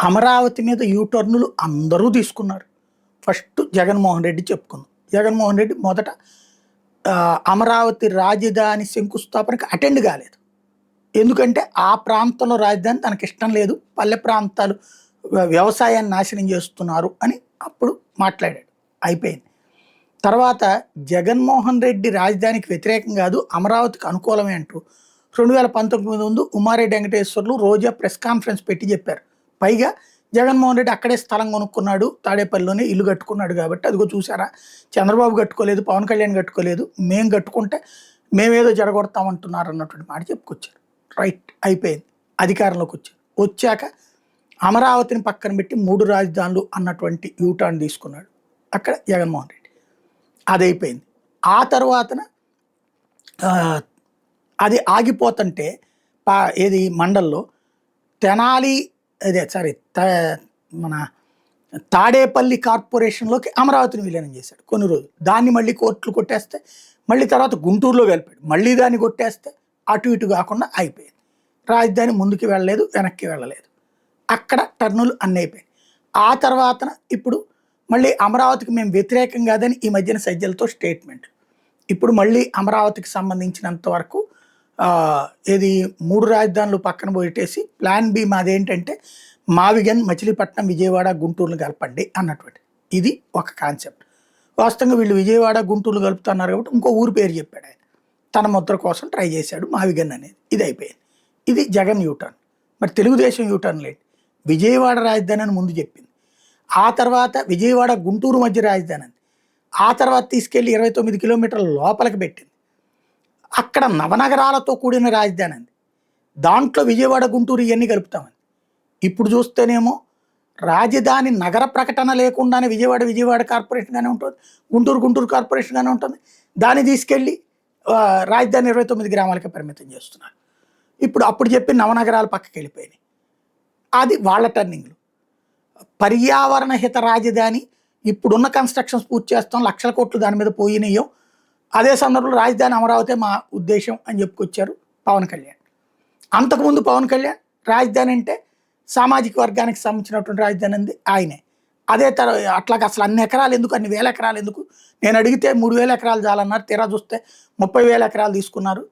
అమరావతి మీద యూటర్నులు అందరూ తీసుకున్నారు. ఫస్ట్ జగన్మోహన్ రెడ్డి చెప్పుకుందాం. జగన్మోహన్ రెడ్డి మొదట అమరావతి రాజధాని శంకుస్థాపనకి అటెండ్ కాలేదు. ఎందుకంటే ఆ ప్రాంతంలో రాజధాని తనకిష్టం లేదు, పల్లె ప్రాంతాలు వ్యవసాయాన్ని నాశనం చేస్తున్నారు అని అప్పుడు మాట్లాడాడు. అయిపోయింది. తర్వాత జగన్మోహన్ రెడ్డి రాజధానికి వ్యతిరేకం కాదు, అమరావతికి అనుకూలమే అంటూ 2019 ముందు ఉమారెడ్డి వెంకటేశ్వర్లు రోజా ప్రెస్ కాన్ఫరెన్స్ పెట్టి చెప్పారు. పైగా జగన్మోహన్ రెడ్డి అక్కడే స్థలం కొనుక్కున్నాడు, తాడేపల్లిలోనే ఇల్లు కట్టుకున్నాడు కాబట్టి అదిగో చూసారా, చంద్రబాబు కట్టుకోలేదు, పవన్ కళ్యాణ్ కట్టుకోలేదు, మేము కట్టుకుంటే మేమేదో జరగొడతామంటున్నారు అన్నటువంటి మాట చెప్పుకొచ్చారు. రైట్, అయిపోయింది. అధికారంలోకి వచ్చాక అమరావతిని పక్కన పెట్టి 3 రాజధానులు అన్నటువంటి యూటర్న్ తీసుకున్నాడు అక్కడ జగన్మోహన్ రెడ్డి. అది అయిపోయింది. ఆ తర్వాతన అది ఆగిపోతుంటే ఏది మండల్లో తెనాలి మన తాడేపల్లి కార్పొరేషన్లోకి అమరావతిని విలీనం చేశాడు కొన్ని రోజులు. దాన్ని మళ్ళీ కోర్టులు కొట్టేస్తే మళ్ళీ తర్వాత గుంటూరులో కలిపాడు, మళ్ళీ దాన్ని కొట్టేస్తే అటు ఇటు కాకుండా అయిపోయింది. రాజధాని ముందుకు వెళ్ళలేదు, వెనక్కి వెళ్ళలేదు. అక్కడ టర్నులు అన్నీ అయిపోయాయి. ఆ తర్వాతన ఇప్పుడు మళ్ళీ అమరావతికి మేము వ్యతిరేకం కాదని ఈ మధ్యన సజ్జలతో స్టేట్మెంట్. ఇప్పుడు మళ్ళీ అమరావతికి సంబంధించినంత వరకు ఏది 3 రాజధానులు పక్కన పోయిటేసి ప్లాన్ బి మాదేంటంటే మావిగన్, మచిలీపట్నం, విజయవాడ, గుంటూరును కలపండి అన్నటువంటి ఇది ఒక కాన్సెప్ట్. వాస్తవంగా వీళ్ళు విజయవాడ, గుంటూరులు కలుపుతున్నారు కాబట్టి ఇంకో ఊరు పేరు చెప్పాడు ఆయన. తన ముద్ర కోసం ట్రై చేశాడు మావిగన్ అనేది. ఇది అయిపోయింది. ఇది జగన్ యూటర్న్. మరి తెలుగుదేశం యూటర్న్ లేదు. విజయవాడ రాజధాని అని ముందు చెప్పింది, ఆ తర్వాత విజయవాడ గుంటూరు మధ్య రాజధాని అని, ఆ తర్వాత తీసుకెళ్ళి 29 కిలోమీటర్ల లోపలికి పెట్టింది. అక్కడ నవనగరాలతో కూడిన రాజధాని అంది, దాంట్లో విజయవాడ, గుంటూరు ఇవన్నీ కలుపుతామని. ఇప్పుడు చూస్తేనేమో రాజధాని నగర ప్రకటన లేకుండానే విజయవాడ కార్పొరేషన్గానే ఉంటుంది, గుంటూరు కార్పొరేషన్గానే ఉంటుంది. దాన్ని తీసుకెళ్ళి రాజధాని 29 గ్రామాలకే పరిమితం చేస్తున్నారు. అప్పుడు చెప్పి నవనగరాలు పక్కకి వెళ్ళిపోయినాయి. అది వాళ్ళ టర్నింగ్లు. పర్యావరణ హిత రాజధాని ఇప్పుడున్న కన్స్ట్రక్షన్స్ పూర్తి చేస్తాం, లక్షల కోట్లు దాని మీద పోయినాయో. అదే సందర్భంలో రాజధాని అమరావతి మా ఉద్దేశం అని చెప్పుకొచ్చారు పవన్ కళ్యాణ్. అంతకుముందు పవన్ కళ్యాణ్ రాజధాని అంటే సామాజిక వర్గానికి సంబంధించినటువంటి రాజధాని అంది ఆయనే. అదే అట్లాగా అసలు అన్ని ఎకరాలు ఎందుకు, అన్ని వేల ఎకరాలు ఎందుకు, నేను అడిగితే 3,000 ఎకరాలు చాలన్నారు, తీరా చూస్తే 30,000 ఎకరాలు తీసుకున్నారు,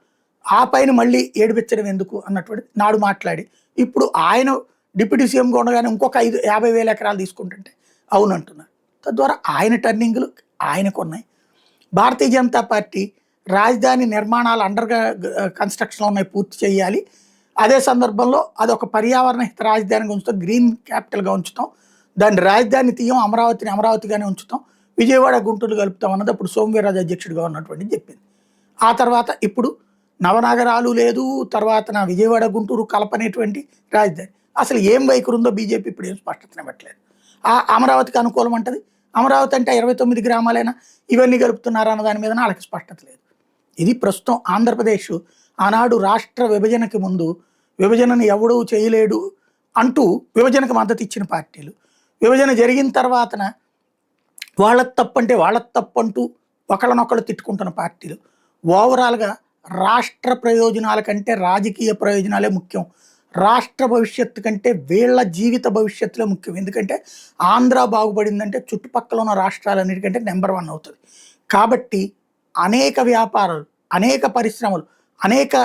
ఆ పైన మళ్ళీ ఏడిపించడం ఎందుకు అన్నటువంటి నాడు మాట్లాడి, ఇప్పుడు ఆయన డిప్యూటీ సీఎంగా ఉండగానే ఇంకొక 50,000 ఎకరాలు తీసుకుంటుంటే అవునంటున్నారు. తద్వారా ఆయన టర్నింగ్లు ఆయనకు ఉన్నాయి. భారతీయ జనతా పార్టీ రాజధాని నిర్మాణాలు కన్స్ట్రక్షన్లో ఉన్నాయి, పూర్తి చేయాలి. అదే సందర్భంలో అది ఒక పర్యావరణ హిత రాజధానిగా ఉంచుతాం, గ్రీన్ క్యాపిటల్గా ఉంచుతాం, దాన్ని రాజధాని తీయం, అమరావతిగానే ఉంచుతాం, విజయవాడ, గుంటూరు కలుపుతాం అన్నది అప్పుడు సోమవీర్రాజు అధ్యక్షుడిగా ఉన్నటువంటి చెప్పింది. ఆ తర్వాత ఇప్పుడు నవనగరాలు లేదు, తర్వాత విజయవాడ, గుంటూరు కలపనేటువంటి రాజధాని. అసలు ఏం వైఖరి ఉందో బీజేపీ ఇప్పుడు ఏం స్పష్టతనివ్వట్లేదు. ఆ అమరావతికి అనుకూలం అంటది, అమరావతి అంటే 29 గ్రామాలైనా ఇవన్నీ కలుపుతున్నారా అన్న దాని మీద వాళ్ళకి స్పష్టత లేదు. ఇది ప్రస్తుతం ఆంధ్రప్రదేశ్ ఆనాడు రాష్ట్ర విభజనకి ముందు విభజనను ఎవడూ చేయలేడు అంటూ విభజనకు మద్దతు ఇచ్చిన పార్టీలు, విభజన జరిగిన తర్వాతన వాళ్ళకి తప్పంటే వాళ్ళకి తప్పంటూ ఒకళ్ళనొకళ్ళు తిట్టుకుంటున్న పార్టీలు, ఓవరాల్గా రాష్ట్ర ప్రయోజనాల కంటే రాజకీయ ప్రయోజనాలే ముఖ్యం, రాష్ట్ర భవిష్యత్తు కంటే వీళ్ళ జీవిత భవిష్యత్తులే ముఖ్యం. ఎందుకంటే ఆంధ్ర బాగుపడిందంటే చుట్టుపక్కల ఉన్న రాష్ట్రాలన్నిటికంటే నెంబర్ 1 అవుతుంది. కాబట్టి అనేక వ్యాపారాలు, అనేక పరిశ్రమలు, అనేక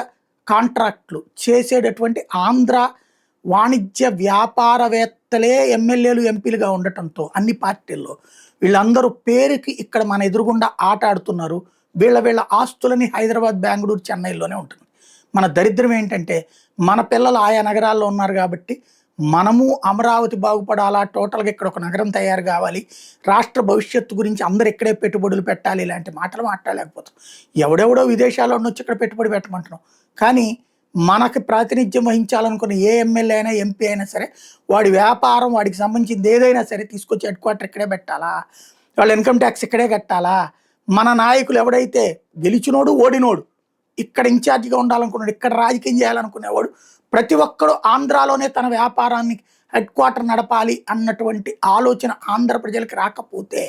కాంట్రాక్ట్లు చేసేటటువంటి ఆంధ్ర వాణిజ్య వ్యాపారవేత్తలే ఎమ్మెల్యేలు, ఎంపీలుగా ఉండటంతో అన్ని పార్టీల్లో వీళ్ళందరూ పేరుకి ఇక్కడ మన ఎదురుగుండా ఆట ఆడుతున్నారు. వీళ్ళ ఆస్తులని హైదరాబాద్, బెంగళూరు, చెన్నైలోనే ఉంటుంది. మన దరిద్రం ఏంటంటే మన పిల్లలు ఆయా నగరాల్లో ఉన్నారు కాబట్టి మనము అమరావతి బాగుపడాలా, టోటల్గా ఇక్కడ ఒక నగరం తయారు కావాలి, రాష్ట్ర భవిష్యత్తు గురించి అందరు ఇక్కడే పెట్టుబడులు పెట్టాలి, ఇలాంటి మాటలు మాట్లాడలేకపోతాం. ఎవడెవడో విదేశాల్లో వచ్చి ఇక్కడ పెట్టుబడి పెట్టమంటున్నాం. కానీ మనకి ప్రాతినిధ్యం వహించాలనుకున్న ఏ ఎమ్మెల్యే అయినా, ఎంపీ అయినా సరే, వాడి వ్యాపారం, వాడికి సంబంధించింది ఏదైనా సరే తీసుకొచ్చి హెడ్ క్వార్టర్ ఇక్కడే పెట్టాలా, వాళ్ళ ఇన్కమ్ ట్యాక్స్ ఇక్కడే కట్టాలా. మన నాయకులు ఎవడైతే గెలిచినోడు, ఓడినోడు, ఇక్కడ ఇన్ఛార్జిగా ఉండాలనుకున్నాడు, ఇక్కడ రాజకీయం చేయాలనుకునేవాడు, ప్రతి ఒక్కడు ఆంధ్రాలోనే తన వ్యాపారాన్ని హెడ్ క్వార్టర్ నడపాలి అన్నటువంటి ఆలోచన ఆంధ్ర ప్రజలకి రాకపోతే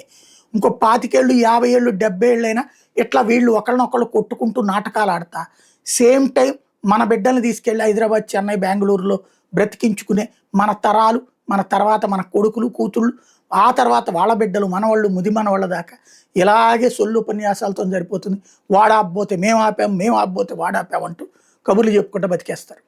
ఇంకో 25 ఏళ్ళు, 50 ఏళ్ళు, 70 ఏళ్ళైనా ఇట్లా వీళ్ళు ఒకళ్ళనొకళ్ళు కొట్టుకుంటూ నాటకాలు ఆడతా, సేమ్ టైం మన బిడ్డల్ని తీసుకెళ్ళి హైదరాబాద్, చెన్నై, బెంగళూరులో బ్రతికించుకునే మన తరాలు మన తర్వాత మన కొడుకులు కూతుళ్ళు ఆ తర్వాత వాళ్ళ బిడ్డలు మనవాళ్ళు ముది మనవాళ్ళ దాకా ఇలాగే సొల్లు ఉపన్యాసాలతో సరిపోతుంది. వాడు ఆపబోతే మేము ఆపాం, మేము ఆపబోతే వాడు ఆపామంటూ కబుర్లు చెప్పుకుంటూ బతికేస్తారు.